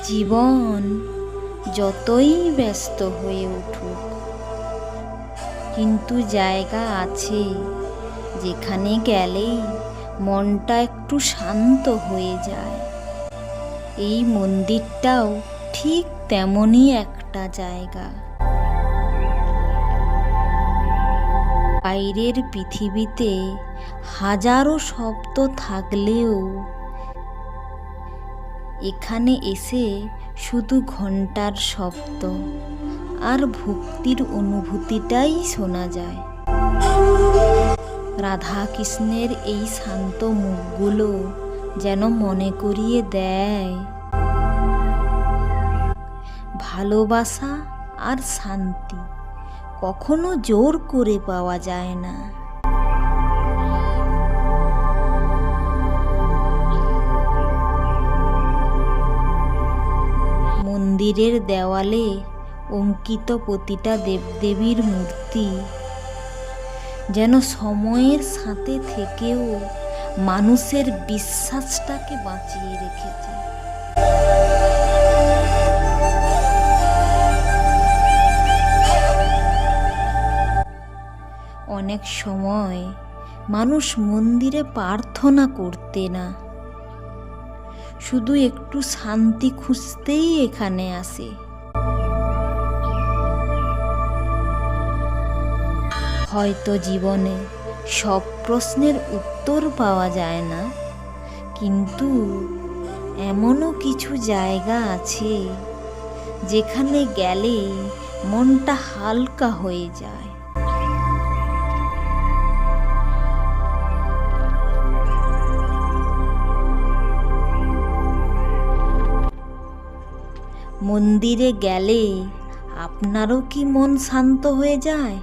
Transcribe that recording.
জীবন যতই ব্যস্ত হয়ে উঠুক, কিন্তু জায়গা আছে যেখানে গেলেই মনটা একটু শান্ত হয়ে যায়। এই মন্দিরটাও ঠিক তেমনই একটা জায়গা। বাইরের পৃথিবীতে হাজারো শব্দ থাকলেও এখানে এসে শুধু ঘন্টার শব্দ আর ভক্তির অনুভূতিটাই শোনা যায়। রাধা কৃষ্ণের এই শান্ত মুখগুলো যেন মনে করিয়ে দেয় ভালোবাসা আর শান্তি কখনো জোর করে পাওয়া যায় না। মন্দিরের দেওয়ালে অঙ্কিত প্রতিটা দেবদেবীর মূর্তি যেন সময়ের সাথে থেকেও মানুষের বিশ্বাসটাকে বাঁচিয়ে রেখেছে। অনেক সময় মানুষ মন্দিরে প্রার্থনা করতে না, শুধু একটু শান্তি খুঁজতেই এখানে আসে। হয়তো জীবনে সব প্রশ্নের উত্তর পাওয়া যায় না, কিন্তু এমনও কিছু জায়গা আছে যেখানে গেলে মনটা হালকা হয়ে যায়। মন্দিরে গেলে আপনারও কি মন শান্ত হয়ে যায়?